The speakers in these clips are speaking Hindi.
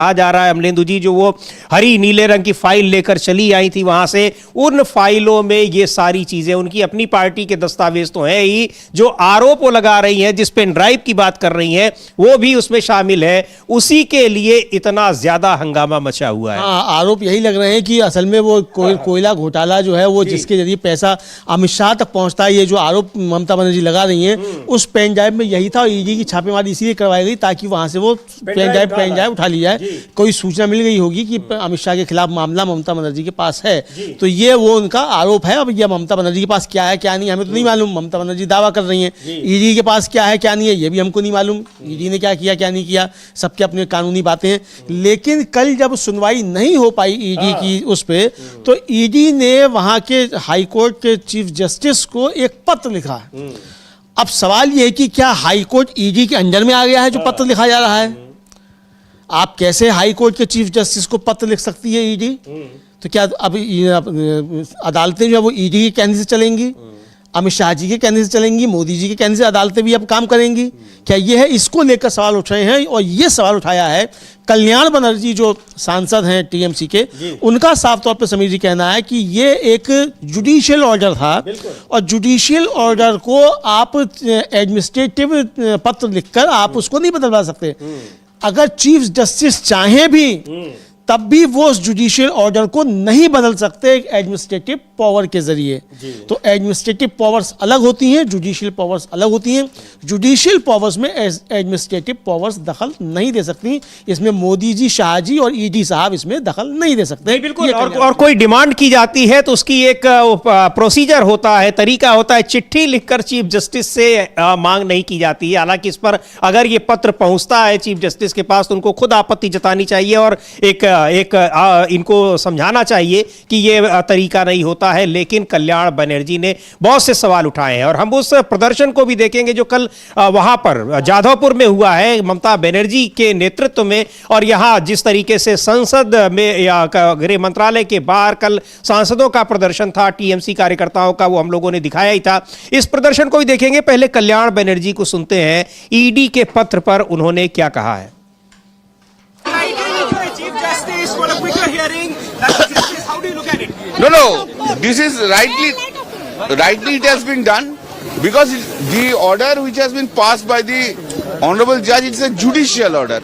आ जा रहा है अमलेंदु जी, जो वो हरी नीले रंग की फाइल लेकर चली आई थी वहां से, उन फाइलों में ये सारी चीजें उनकी अपनी पार्टी के दस्तावेज तो हैं ही, जो आरोप वो लगा रही हैं, जिस पेन ड्राइव की बात कर रही हैं, वो भी उसमें शामिल है। उसी के लिए इतना ज्यादा हंगामा मचा हुआ है। हाँ, आरोप यही लग रहे हैं कि असल में वो कोयला घोटाला जो है वो जिसके जरिए पैसा अमित शाह तक पहुंचता है, ये जो आरोप ममता बनर्जी लगा रही हैं, उस पेन ड्राइव में यही था। ईडी की छापेमारी इसीलिए करवाई गई ताकि वहां से वो पेन ड्राइव उठा ली जाए। कोई सूचना मिल गई होगी कि अमित शाह के खिलाफ मामला ममता बनर्जी के पास है, तो ये वो उनका आरोप है। अब ये ममता बनर्जी के पास क्या है क्या नहीं हमें तो नहीं मालूम। ममता बनर्जी दावा कर रही हैं, ईडी के पास क्या है क्या नहीं है ये भी हमको नहीं मालूम। ईडी ने क्या किया क्या नहीं किया, सबके अपने कानूनी बातें हैं। लेकिन कल जब सुनवाई नहीं हो पाई ईडी की उस पे, तो ईडी ने वहां के हाई कोर्ट के चीफ जस्टिस को एक पत्र लिखा। अब सवाल ये है कि क्या हाई कोर्ट ईडी के अंडर में आ गया है जो पत्र लिखा जा रहा है? आप कैसे हाई कोर्ट के चीफ जस्टिस को पत्र लिख सकती है ईडी? तो क्या अब अदालतें जो है वो ईडी के कहने से चलेंगी, अमित शाह जी के कहने से चलेंगी, मोदी जी के कहने से अदालतें भी अब काम करेंगी? क्या ये है? इसको लेकर सवाल उठ रहे हैं। और ये सवाल उठाया है कल्याण बनर्जी जो सांसद हैं टीएमसी के, उनका साफ तौर पे समीर जी कहना है कि ये एक जुडिशियल ऑर्डर था और जुडिशियल ऑर्डर को आप एडमिनिस्ट्रेटिव पत्र लिखकर आप उसको नहीं बदलवा सकते। अगर चीफ जस्टिस चाहें भी तब भी वो उस जुडिशियल ऑर्डर को नहीं बदल सकते एडमिनिस्ट्रेटिव पावर के जरिए। तो एडमिनिस्ट्रेटिव पावर्स अलग होती हैं, जुडिशियल पावर्स अलग होती हैं। जुडिशियल पावर्स में एडमिनिस्ट्रेटिव पावर्स दखल नहीं दे सकती। इसमें मोदी जी, शाह जी और ईडी साहब इसमें दखल नहीं दे सकते। बिल्कुल। और कोई डिमांड की जाती है तो उसकी एक प्रोसीजर होता है, तरीका होता है। चिट्ठी लिखकर चीफ जस्टिस से मांग नहीं की जाती है। हालांकि इस पर अगर ये पत्र पहुंचता है चीफ जस्टिस के पास तो उनको खुद आपत्ति जतानी चाहिए और इनको समझाना चाहिए कि ये तरीका नहीं होता है। लेकिन कल्याण बनर्जी ने बहुत से सवाल उठाए हैं और हम उस प्रदर्शन को भी देखेंगे जो कल वहां पर जाधवपुर में हुआ है ममता बनर्जी के नेतृत्व में। और यहां जिस तरीके से संसद में या गृह मंत्रालय के बाहर कल सांसदों का प्रदर्शन था, टीएमसी कार्यकर्ताओं का, वो हम लोगों ने दिखाया ही था। इस प्रदर्शन को भी देखेंगे। पहले कल्याण बनर्जी को सुनते हैं, ईडी के पत्र पर उन्होंने क्या कहा है। No, this is rightly it has been done because the order which has been passed by the honorable judge, it's a judicial order.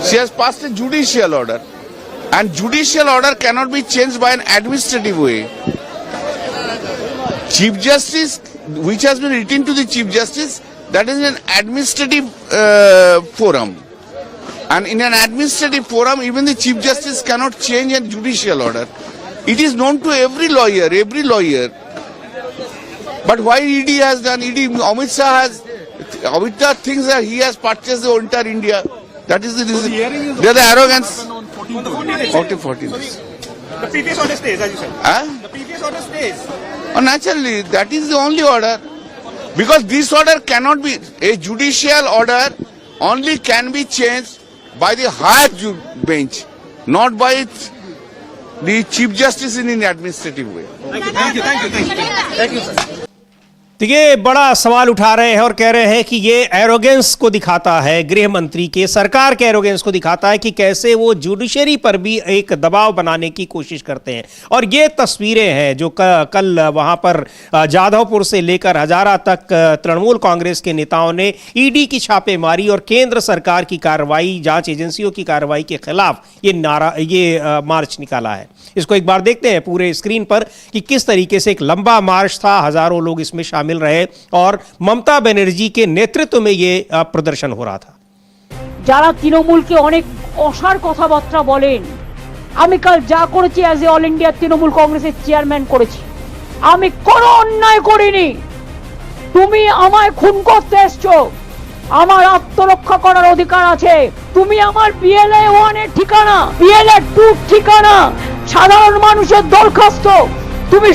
She has passed a judicial order and judicial order cannot be changed by an administrative way. Chief Justice, which has been written to the Chief Justice, that is an administrative forum. And in an administrative forum, even the Chief Justice cannot change a judicial order. It is known to every lawyer. But why ED has done? Amit Shah thinks that he has purchased the entire India. That is the reason. They are the arrogance. On 14 days. The previous order stays, as you said. The previous order stays. Oh, naturally, that is the only order. Because this order cannot be, a judicial order only can be changed by the higher bench, not by the Chief Justice in an administrative way. Thank you, sir. देखिए, बड़ा सवाल उठा रहे हैं और कह रहे हैं कि ये एरोगेंस को दिखाता है, गृह मंत्री के, सरकार के एरोगेंस को दिखाता है कि कैसे वो जुडिशरी पर भी एक दबाव बनाने की कोशिश करते हैं। और ये तस्वीरें हैं जो कल वहां पर जाधवपुर से लेकर हजारा तक तृणमूल कांग्रेस के नेताओं ने ईडी की छापेमारी और केंद्र सरकार की कार्रवाई, जांच एजेंसियों की कार्रवाई के खिलाफ ये मार्च निकाला है। इसको एक बार देखते हैं पूरे स्क्रीन पर कि किस तरीके से एक लंबा मार्च था, हजारों लोग इसमें शामिल रहे और ममता बनर्जी के नेतृत्व में ये प्रदर्शन हो रहा था। যারা তৃণমূলকে অনেক অসার কথাবার্তা বলেন, আমি কাল যা করেছি as a all India Trinamool কংগ্রেসের চেয়ারম্যান করেছি, আমি কোনো অন্যায় করিনি। তুমি আমায় খুন করতে এসছো, আমার আত্মরক্ষা করার অধিকার আছে। তুমি আমার বিএলএ 1 এর ঠিকানা, বিএলএ 2 ঠিকানা, সাধারণ মানুষের দরখাস্ত তুমি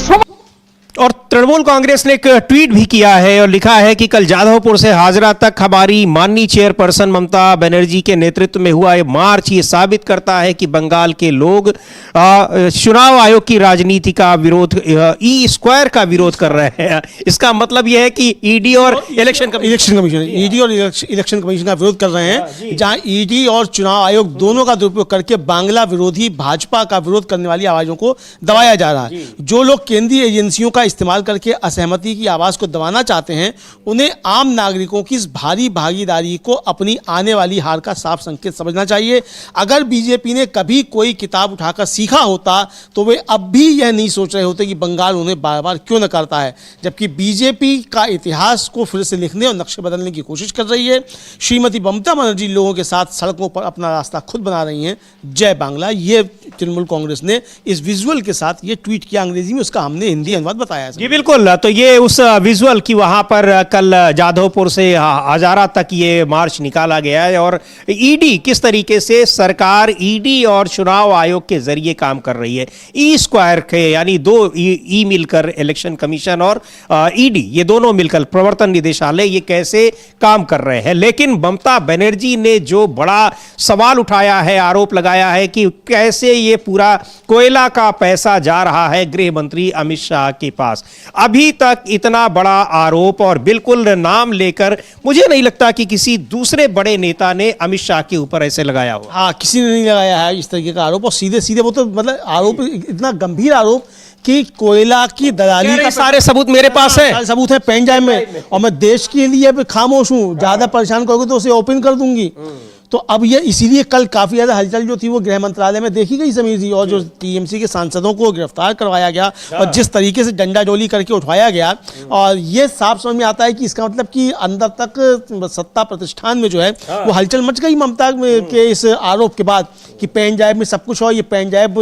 और तृणमूल कांग्रेस ने एक ट्वीट भी किया है और लिखा है कि कल जाधवपुर से हाजरा तक हमारी माननीय चेयरपर्सन ममता बनर्जी के नेतृत्व में हुआ ये मार्च ये साबित करता है कि बंगाल के लोग चुनाव आयोग की राजनीति का विरोध ई स्क्वायर का विरोध कर रहे हैं। इसका मतलब यह है कि ईडी और इलेक्शन कमीशन ईडी और इलेक्शन कमीशन का विरोध कर रहे हैं, जहां ईडी और चुनाव आयोग दोनों का दुरुपयोग करके बांग्ला विरोधी भाजपा का विरोध करने वाली आवाजों को दबाया जा रहा है। जो लोग केंद्रीय एजेंसियों का इस्तेमाल करके असहमति की आवाज को दबाना चाहते हैं, उन्हें आम नागरिकों की इस भारी भागीदारी को अपनी आने वाली हार का साफ संकेत समझना चाहिए। अगर बीजेपी ने कभी कोई किताब उठाकर सीखा होता तो वे अब भी यह नहीं सोच रहे होते कि बंगाल उन्हें बार बार क्यों न करता है, जबकि बीजेपी का इतिहास को फिर से लिखने और नक्शे बदलने की कोशिश कर रही है। श्रीमती ममता बनर्जी लोगों के साथ सड़कों पर अपना रास्ता खुद बना रही हैं। जय बांग्ला, ये तृणमूल कांग्रेस ने इस विजुअल के साथ ये ट्वीट किया अंग्रेजी में, उसका हमने हिंदी अनुवाद बताया। जी बिल्कुल, तो ये उस विजुअल की वहां पर कल जाधवपुर से हजारा तक ये मार्च निकाला गया है और ईडी किस तरीके से सरकार ईडी और चुनाव आयोग के जरिए काम कर रही है। ई स्क्वायर के यानी दो ई मिलकर इलेक्शन कमीशन और ईडी ये दोनों मिलकर प्रवर्तन निदेशालय ये कैसे काम कर रहे हैं। लेकिन ममता बनर्जी ने जो बड़ा सवाल उठाया है, आरोप लगाया है कि कैसे ये पूरा कोयला का पैसा जा रहा है गृह मंत्री अमित शाह के पास। अभी तक इतना बड़ा आरोप और बिल्कुल नाम लेकर मुझे नहीं लगता कि किसी दूसरे बड़े नेता ने अमित शाह के ऊपर ऐसे लगाया हो। हाँ, किसी ने नहीं लगाया है इस तरीके का आरोप, और सीधे सीधे वो तो मतलब आरोप इतना गंभीर आरोप कि कोयला की दलाली का सारे सबूत मेरे पास है, सारे सबूत है पेन ड्राइव में, और मैं देश के लिए खामोश हूँ। ज्यादा परेशान करोगे तो उसे ओपन कर दूंगी। तो अब ये इसीलिए कल काफी ज्यादा हलचल जो थी वो गृह मंत्रालय में देखी गई समीर जी, और जो टीएमसी के सांसदों को गिरफ्तार करवाया गया और जिस तरीके से डंडाडोली करके उठाया गया, और ये साफ समझ में आता है कि इसका मतलब कि अंदर तक सत्ता प्रतिष्ठान में जो है वो हलचल मच गई ममता के इस आरोप के बाद कि पेन ड्राइव में सब कुछ हो। ये पेन ड्राइव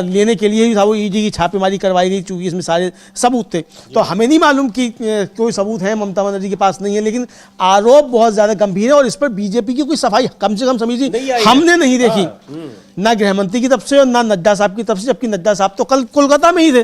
लेने के लिए ही था वो ईडी की छापेमारी करवाई गई, चूंकि इसमें सारे सबूत थे। तो हमें नहीं मालूम कि कोई सबूत है ममता बनर्जी के पास नहीं है, लेकिन आरोप बहुत ज्यादा गंभीर है और इस पर बीजेपी की कोई सफाई कम से कम समीर जी हमने नहीं देखी, ना गृह मंत्री की तरफ से और ना नड्डा साहब की तरफ से, जबकि नड्डा साहब तो कल कोलकाता में ही थे,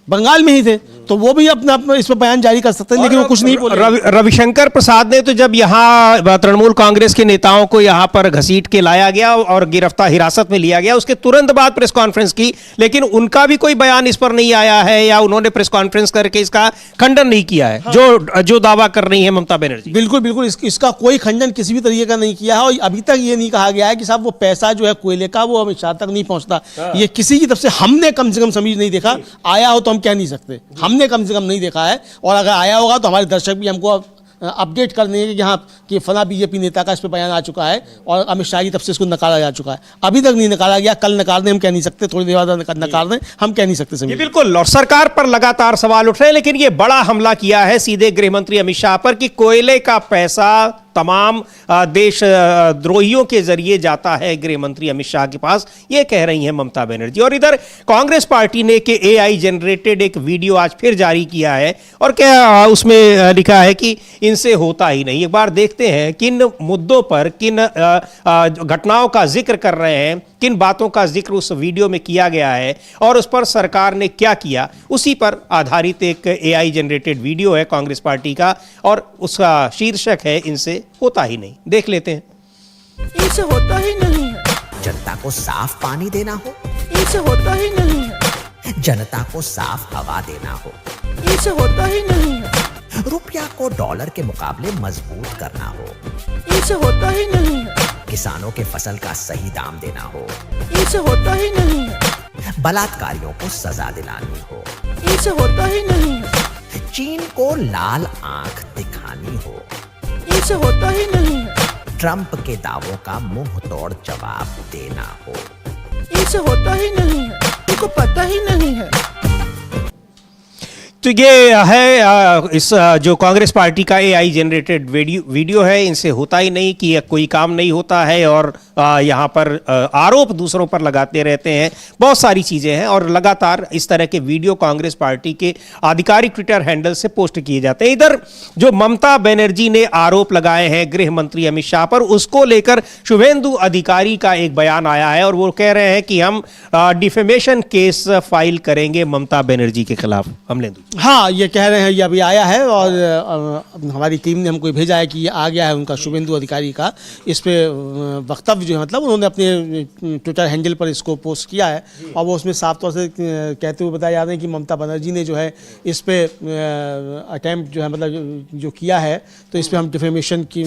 बंगाल में ही थे, तो वो भी अपना इस पर बयान जारी कर सकते हैं, लेकिन वो कुछ नहीं बोले। रविशंकर प्रसाद ने तो जब यहाँ तृणमूल कांग्रेस के नेताओं को यहाँ पर घसीट के लाया गया और गिरफ्तार हिरासत में लिया गया, उसके तुरंत बाद प्रेस कॉन्फ्रेंस की, लेकिन उनका भी कोई बयान इस पर नहीं आया है या उन्होंने प्रेस कॉन्फ्रेंस करके इसका खंडन नहीं किया है। हाँ। जो दावा कर रही है ममता बनर्जी, बिल्कुल बिल्कुल इसका कोई खंडन किसी भी तरीके का नहीं किया है, और अभी तक ये नहीं कहा गया है कि साहब वो पैसा जो है कोयले का वो अमित शाह तक नहीं पहुंचता। ये किसी की तरफ से हमने कम से कम समीर नहीं देखा, आया हो तो हम कह नहीं सकते, हमने कम से कम नहीं देखा है, और अगर आया होगा तो हमारे दर्शक भी हमको अपडेट कर देंगे कि हाँ कि फला बीजेपी नेता का इस पर बयान आ चुका है और अमित शाह की तरफ से इसको नकारा जा चुका है। अभी तक नहीं नकारा गया, कल नकार दें हम कह नहीं सकते, थोड़ी देर बाद नकार दें हम कह नहीं सकते समीर। बिल्कुल, और सरकार पर लगातार सवाल उठ रहे हैं, लेकिन ये बड़ा हमला किया है सीधे गृह मंत्री अमित शाह पर कि कोयले का पैसा तमाम देश द्रोहियों के जरिए जाता है गृह मंत्री अमित शाह के पास, ये कह रही हैं ममता बनर्जी। और इधर कांग्रेस पार्टी ने के एआई जनरेटेड एक वीडियो आज फिर जारी किया है और क्या उसमें लिखा है कि इनसे होता ही नहीं। एक बार देखते हैं किन मुद्दों पर, किन घटनाओं का जिक्र कर रहे हैं, किन बातों का जिक्र उस वीडियो में किया गया है और उस पर सरकार ने क्या किया, उसी पर आधारित एक एआई जनरेटेड वीडियो है कांग्रेस पार्टी का, और उसका शीर्षक है इनसे होता ही नहीं। देख लेते हैं। इनसे होता ही नहीं है। जनता को साफ पानी देना हो, इनसे होता ही नहीं है। जनता को साफ हवा देना हो, इनसे होता ही नहीं है। रुपया को डॉलर के मुकाबले मजबूत करना हो, इनसे होता ही नहीं है। किसानों के फसल का सही दाम देना हो, इनसे होता ही नहीं है। बलात्कारियों को सजा दिलानी हो, इनसे होता ही नहीं है। चीन को लाल आंख दिखानी हो, इनसे होता ही नहीं है। ट्रंप के दावों का मुंह तोड़ जवाब देना हो, इनसे होता ही नहीं है। इनको पता ही नहीं है। तो ये है इस जो कांग्रेस पार्टी का एआई जनरेटेड वीडियो है। इनसे होता ही नहीं कि कोई काम नहीं होता है और यहाँ पर आरोप दूसरों पर लगाते रहते हैं। बहुत सारी चीज़ें हैं और लगातार इस तरह के वीडियो कांग्रेस पार्टी के आधिकारिक ट्विटर हैंडल से पोस्ट किए जाते हैं। इधर जो ममता बनर्जी ने आरोप लगाए हैं गृह मंत्री अमित शाह पर, उसको लेकर शुभेंदु अधिकारी का एक बयान आया है और वो कह रहे हैं कि हम डिफेमेशन केस फाइल करेंगे ममता बनर्जी के खिलाफ। अमलेंदु, हाँ, ये कह रहे हैं, ये अभी आया है और हमारी टीम ने हमको भेजा है कि ये आ गया है उनका शुभेंदु अधिकारी का इस पे वक्तव्य जो है, मतलब उन्होंने अपने ट्विटर हैंडल पर इसको पोस्ट किया है और वो उसमें साफ तौर से कहते हुए बताया जा रहे हैं कि ममता बनर्जी ने जो है इस पे अटेम्प्ट जो है, मतलब जो किया है, तो इस पे हम डिफेमेशन की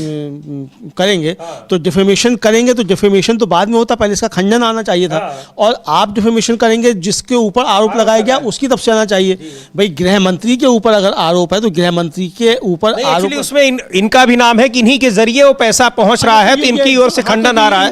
करेंगे। तो डिफेमेशन करेंगे तो डिफेमेशन तो बाद में होता, पहले इसका खंडन आना चाहिए था। और आप डिफेमेशन करेंगे जिसके ऊपर आरोप लगाया गया उसकी तरफ से आना चाहिए। भाई गृह मंत्री के ऊपर अगर आरोप है तो गृह मंत्री के ऊपर आरोप, उसमें इनका भी नाम है कि इन्हीं के जरिए वो पैसा पहुंच रहा है, तो इनकी ओर से खंडन आ रहा है।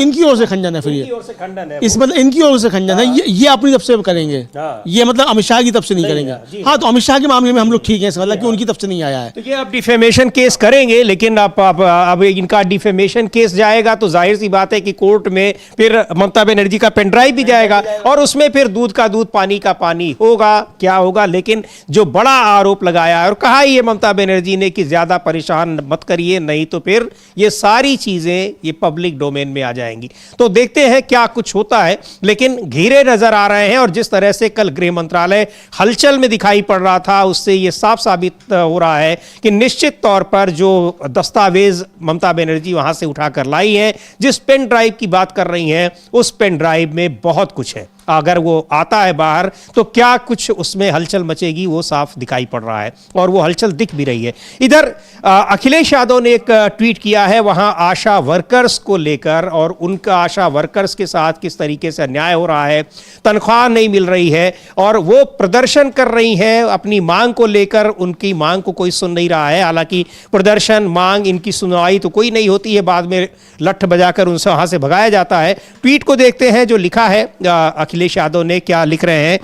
इनकी ओर से खंडन है, फिर ये इस मतलब इनकी ओर से खंडन है। ये अपनी तरफ से करेंगे, ये मतलब अमित शाह की तरफ से नहीं करेंगे। हाँ, तो अमित शाह के मामले में हम लोग ठीक है, मतलब कि उनकी तरफ से नहीं आया है। तो ये अब डिफेमेशन केस करेंगे, लेकिन अब इनका डिफेमेशन केस जाएगा तो जाहिर सी बात है कि कोर्ट में फिर ममता बनर्जी का पेन ड्राइव भी जाएगा और उसमें फिर दूध का दूध पानी का पानी होगा, क्या होगा। लेकिन जो बड़ा आरोप लगाया है और कहा ये ममता बनर्जी ने कि ज्यादा परेशान मत करिए, नहीं तो फिर ये सारी चीजें ये पब्लिक डोमेन में आ जाएंगी। तो देखते हैं क्या कुछ होता है, लेकिन घेरे नजर आ रहे हैं और जिस तरह से कल गृह मंत्रालय हलचल में दिखाई पड़ रहा था, उससे ये साफ साबित हो रहा है कि निश्चित तौर पर जो दस्तावेज ममता बनर्जी वहां से उठाकर लाई है, जिस पेन ड्राइव की बात कर रही हैं, उस पेन ड्राइव में बहुत कुछ है। अगर वो आता है बाहर तो क्या कुछ उसमें हलचल मचेगी वो साफ दिखाई पड़ रहा है और वो हलचल दिख भी रही है। इधर अखिलेश यादव ने एक ट्वीट किया है वहां आशा वर्कर्स को लेकर और उनका आशा वर्कर्स के साथ किस तरीके से अन्याय हो रहा है, तनख्वाह नहीं मिल रही है और वो प्रदर्शन कर रही हैं अपनी मांग को लेकर। उनकी मांग को कोई सुन नहीं रहा है। हालांकि प्रदर्शन, मांग, इनकी सुनवाई तो कोई नहीं होती है, बाद में लठ बजाकर उनसे वहां से भगाया जाता है। ट्वीट को देखते हैं जो लिखा है अखिलेश यादव ने। क्या लिख रहे हैं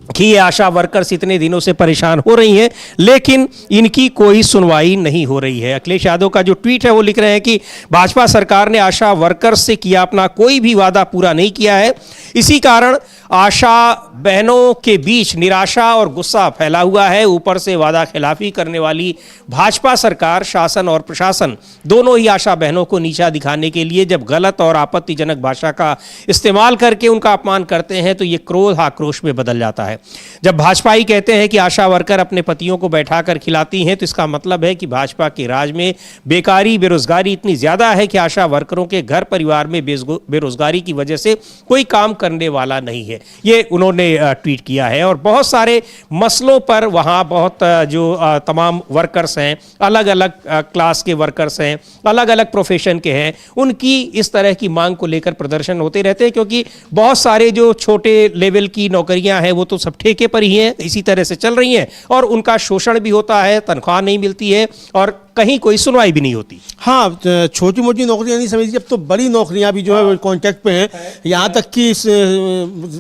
कि ये आशा वर्कर्स इतने दिनों से परेशान हो रही हैं लेकिन इनकी कोई सुनवाई नहीं हो रही है। अखिलेश यादव का जो ट्वीट है वो लिख रहे हैं कि भाजपा सरकार ने आशा वर्कर्स से किया अपना कोई भी वादा पूरा नहीं किया है, इसी कारण आशा बहनों के बीच निराशा और गुस्सा फैला हुआ है। ऊपर से वादा खिलाफी करने वाली भाजपा सरकार, शासन और प्रशासन दोनों ही आशा बहनों को नीचा दिखाने के लिए जब गलत और आपत्तिजनक भाषा का इस्तेमाल करके उनका अपमान करते हैं तो ये क्रोध आक्रोश में बदल जाता है। जब भाजपाई कहते हैं कि आशा वर्कर अपने पतियों को बैठाकर खिलाती हैं तो इसका मतलब है कि भाजपा के राज में बेकारी, बेरोजगारी इतनी ज्यादा है कि आशा वर्करों के घर परिवार में बेरोजगारी की वजह से कोई काम करने वाला नहीं है। ये उन्होंने ट्वीट किया है और बहुत सारे मसलों पर वहाँ बहुत जो तमाम वर्कर्स हैं, अलग अलग क्लास के वर्कर्स हैं, अलग अलग प्रोफेशन के हैं, उनकी इस तरह की मांग को लेकर प्रदर्शन होते रहते हैं क्योंकि बहुत सारे जो छोटे लेवल की नौकरियां हैं वो तो सब ठेके पर ही हैं, इसी तरह से चल रही हैं और उनका शोषण भी होता है, तनख्वाह नहीं मिलती है और कहीं कोई सुनवाई भी नहीं होती। हाँ, छोटी मोटी नौकरियां नहीं समझिए, अब तो बड़ी नौकरियां भी जो है कॉन्ट्रैक्ट पे हैं। यहाँ तक कि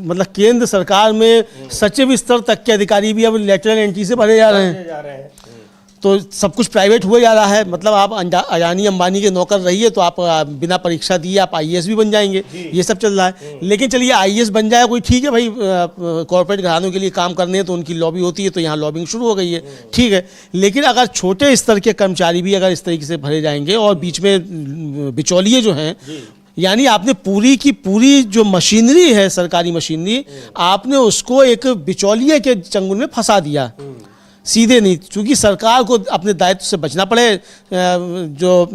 मतलब केंद्र सरकार में सचिव स्तर तक के अधिकारी भी अब लेटरल एंट्री से भरे जा रहे हैं। तो सब कुछ प्राइवेट हुआ जा रहा है। मतलब आप अडानी अंबानी के नौकर रहिए तो आप बिना परीक्षा दिए आप आईएएस भी बन जाएंगे, ये सब चल रहा है। लेकिन चलिए आईएएस बन जाए कोई, ठीक है भाई, कॉर्पोरेट घरानों के लिए काम करने हैं तो उनकी लॉबी होती है, तो यहाँ लॉबिंग शुरू हो गई है, ठीक है। लेकिन अगर छोटे स्तर के कर्मचारी भी अगर इस तरीके से भरे जाएंगे और बीच में बिचौलिए जो हैं, यानी आपने पूरी की पूरी जो मशीनरी है, सरकारी मशीनरी, आपने उसको एक बिचौलिए के चंगुल में फंसा दिया, सीधे नहीं। क्योंकि सरकार को अपने दायित्व से बचना पड़े, जो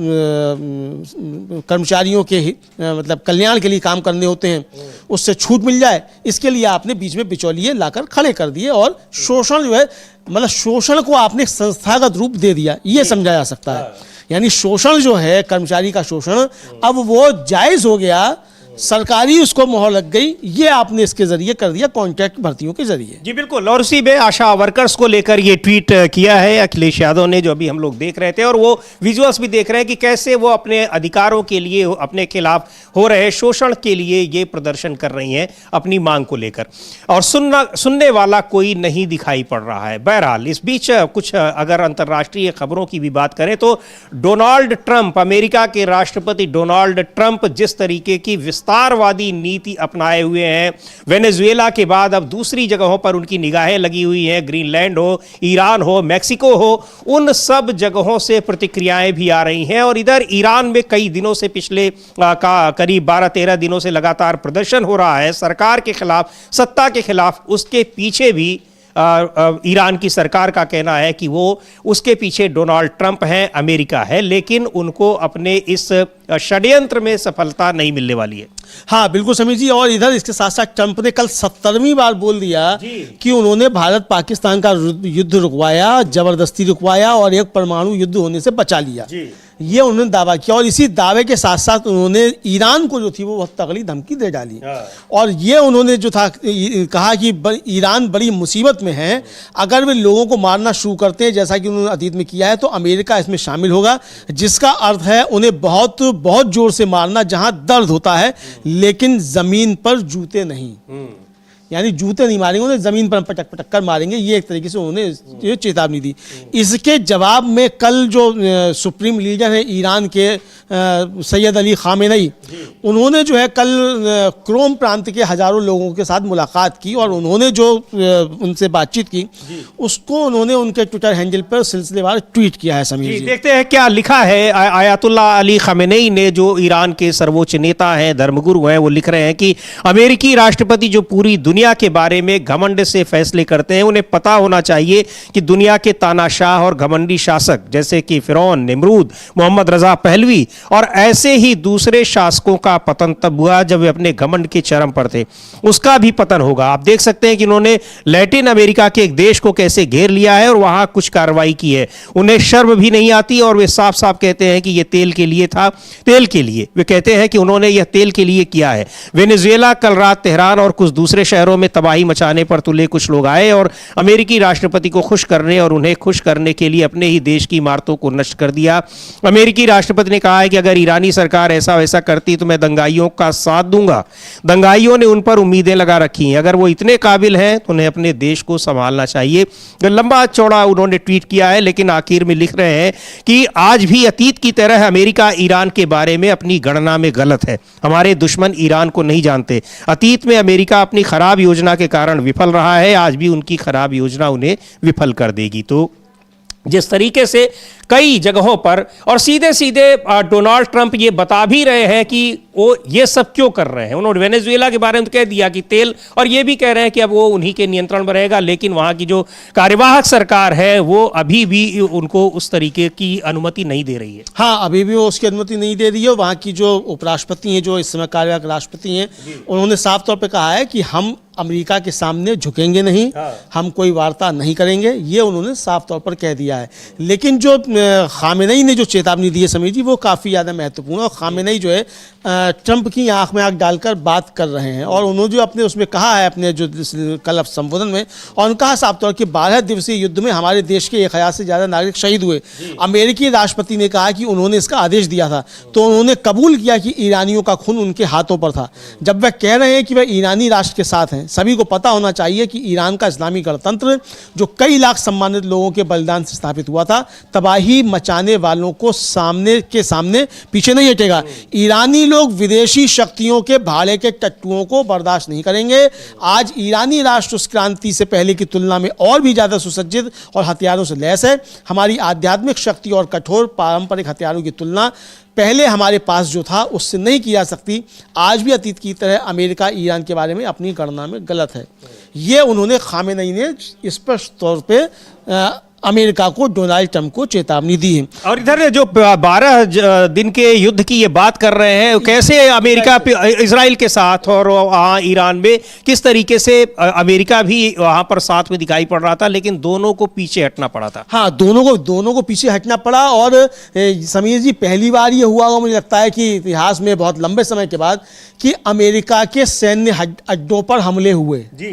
कर्मचारियों के मतलब कल्याण के लिए काम करने होते हैं उससे छूट मिल जाए, इसके लिए आपने बीच में बिचौलिए लाकर खड़े कर दिए और शोषण जो है, मतलब शोषण को आपने संस्थागत रूप दे दिया, ये समझा जा सकता है। यानी शोषण जो है, कर्मचारी का शोषण, अब वो जायज़ हो गया सरकारी उसको मोहर लग गई। ये आपने इसके जरिए कर दिया, कॉन्ट्रैक्ट भर्तियों के जरिए। जी बिल्कुल। और उसी में आशा वर्कर्स को लेकर ये ट्वीट किया है अखिलेश यादव ने, जो अभी हम लोग देख रहे थे, और वो विजुअल्स भी देख रहे हैं कि कैसे वो अपने अधिकारों के लिए, अपने खिलाफ हो रहे शोषण के लिए ये प्रदर्शन कर रही हैं अपनी मांग को लेकर, और सुनने वाला कोई नहीं दिखाई पड़ रहा है। बहरहाल इस बीच कुछ अगर अंतर्राष्ट्रीय खबरों की भी बात करें तो डोनाल्ड ट्रंप, अमेरिका के राष्ट्रपति डोनाल्ड ट्रंप जिस तरीके की विस्तारवादी नीति अपनाए हुए हैं, वेनेजुएला के बाद अब दूसरी जगहों पर उनकी निगाहें लगी हुई हैं, ग्रीनलैंड हो, ईरान हो, मैक्सिको हो, उन सब जगहों से प्रतिक्रियाएं भी आ रही हैं। और इधर ईरान में कई दिनों से, पिछले करीब 12-13 दिनों से लगातार प्रदर्शन हो रहा है सरकार के खिलाफ, सत्ता के खिलाफ। उसके पीछे भी ईरान की सरकार का कहना है कि वो उसके पीछे डोनाल्ड ट्रंप हैं, अमेरिका है, लेकिन उनको अपने इस षड्यंत्र में सफलता नहीं मिलने वाली है। हाँ बिल्कुल समीर जी। और इधर इसके साथ साथ ट्रंप ने कल 70वीं बार बोल दिया कि उन्होंने भारत पाकिस्तान का युद्ध रुकवाया, जबरदस्ती रुकवाया और एक परमाणु युद्ध होने से बचा लिया। ये उन्होंने दावा किया, और इसी दावे के साथ साथ उन्होंने ईरान को जो थी वो बहुत तगड़ी धमकी दे डाली। और ये उन्होंने जो था कहा कि ईरान बड़ी मुसीबत में है, अगर वे लोगों को मारना शुरू करते हैं जैसा कि उन्होंने अतीत में किया है तो अमेरिका इसमें शामिल होगा, जिसका अर्थ है उन्हें बहुत बहुत जोर से मारना जहां दर्द होता है, लेकिन जमीन पर जूते नहीं, यानी जूते नहीं मारेंगे, उन्हें जमीन पर पटक पटक कर मारेंगे। ये एक तरीके से उन्होंने ये चेतावनी दी। इसके जवाब में कल जो सुप्रीम लीडर है ईरान के सैयद अली खामेनेई, उन्होंने जो है कल क्रोम प्रांत के हजारों लोगों के साथ मुलाकात की, और उन्होंने जो उनसे बातचीत की उसको उन्होंने उनके ट्विटर हैंडल पर सिलसिलेवार ट्वीट किया है। समीर जी देखते हैं क्या लिखा है आयतुल्लाह अली खामेनेई ने, जो ईरान के सर्वोच्च नेता हैं, धर्मगुरु हैं। वो लिख रहे हैं कि अमेरिकी राष्ट्रपति जो पूरी दुनिया के बारे में घमंड से फैसले करते हैं, उन्हें पता होना चाहिए कि दुनिया के तानाशाह और घमंडी शासक जैसे कि फिरौन, निमरूद, मोहम्मद रजा पहलवी और ऐसे ही दूसरे शासकों का पतन तब हुआ जब वे अपने घमंड के चरम पर थे, उसका भी पतन होगा। आप देख सकते हैं कि उन्होंने लैटिन अमेरिका के एक देश को कैसे घेर लिया है और वहां कुछ कार्रवाई की है। उन्हें शर्म भी नहीं आती, और वे साफ साफ कहते हैं कि यह तेल के लिए था, तेल के लिए। वे कहते हैं कि उन्होंने यह तेल के लिए किया है। वेनेजुएला, कल रात तेहरान और कुछ दूसरे शहरों में तबाही मचाने पर तुले कुछ लोग आए और अमेरिकी राष्ट्रपति को खुश करने और उन्हें खुश करने के लिए अपने ही देश की इमारतों को नष्ट कर दिया। अमेरिकी राष्ट्रपति ने कहा है कि अगर ईरानी सरकार ऐसा वैसा करती तो मैं दंगाइयों का साथ दूंगा। दंगाइयों ने उन पर उम्मीदें लगा रखी हैं, अगर वो इतने काबिल हैं तो उन्हें अपने देश को संभालना चाहिए। लंबा चौड़ा उन्होंने ट्वीट किया है, लेकिन आखिर में लिख रहे हैं कि आज भी अतीत की तरह अमेरिका ईरान के बारे में अपनी गणना में गलत है। हमारे दुश्मन ईरान को नहीं जानते। अतीत में अमेरिका अपनी खराब योजना के कारण विफल रहा है, आज भी उनकी खराब योजना उन्हें विफल कर देगी। तो जिस तरीके से कई जगहों पर, और सीधे सीधे डोनाल्ड ट्रंप ये बता भी रहे हैं कि वो ये सब क्यों कर रहे हैं। उन्होंने वेनेजुएला के बारे में तो कह दिया कि तेल, और ये भी कह रहे हैं कि अब वो उन्हीं के नियंत्रण में रहेगा, लेकिन वहाँ की जो कार्यवाहक सरकार है वो अभी भी उनको उस तरीके की अनुमति नहीं दे रही है। हाँ, अभी भी वो उसकी अनुमति नहीं दे रही है। वहाँ की जो उपराष्ट्रपति हैं, जो इस समय कार्यवाहक राष्ट्रपति हैं, उन्होंने साफ तौर पर कहा है कि हम अमेरिका के सामने झुकेंगे नहीं, हम कोई वार्ता नहीं करेंगे, ये उन्होंने साफ तौर पर कह दिया है। लेकिन जो खामेनेई ने जो चेतावनी दी है समीर जी, वो काफ़ी ज़्यादा महत्वपूर्ण है। और खामेनेई जो है ट्रंप की आंख में आंख डालकर बात कर रहे हैं, और उन्होंने जो अपने उसमें कहा है, अपने जो कल संबोधन में, और उन्होंने कहा साफ तौर कि 12 दिवसीय युद्ध में हमारे देश के 1000 से ज़्यादा नागरिक शहीद हुए। अमेरिकी राष्ट्रपति ने कहा कि उन्होंने इसका आदेश दिया था, तो उन्होंने कबूल किया कि ईरानियों का खून उनके हाथों पर था। जब वह कह रहे हैं कि वह ईरानी राष्ट्र के साथ हैं, सभी को पता होना चाहिए कि ईरान का इस्लामी गणतंत्र, जो कई लाख सम्मानित लोगों के बलिदान से स्थापित हुआ था, तबाही मचाने वालों को सामने पीछे नहीं हटेगा। ईरानी लोग विदेशी शक्तियों के भाड़े के टट्टुओं को बर्दाश्त नहीं करेंगे। आज ईरानी राष्ट्र उस क्रांति से पहले की तुलना में और भी ज़्यादा सुसज्जित और हथियारों से लैस है। हमारी आध्यात्मिक शक्ति और कठोर पारंपरिक हथियारों की तुलना पहले हमारे पास जो था उससे नहीं की जा सकती। आज भी अतीत की तरह अमेरिका ईरान के बारे में अपनी गणना में गलत है। ये उन्होंने खामेनेई ने स्पष्ट तौर पे अमेरिका को, डोनाल्ड ट्रंप को चेतावनी दी है। और इधर जो 12 दिन के युद्ध की ये बात कर रहे हैं, कैसे अमेरिका इजराइल के साथ और वहाँ ईरान में किस तरीके से अमेरिका भी वहाँ पर साथ में दिखाई पड़ रहा था, लेकिन दोनों को पीछे हटना पड़ा था। हाँ, दोनों को पीछे हटना पड़ा। और समीर जी, पहली बार ये हुआ मुझे लगता है कि इतिहास में बहुत लंबे समय के बाद कि अमेरिका के सैन्य अड्डों पर हमले हुए। जी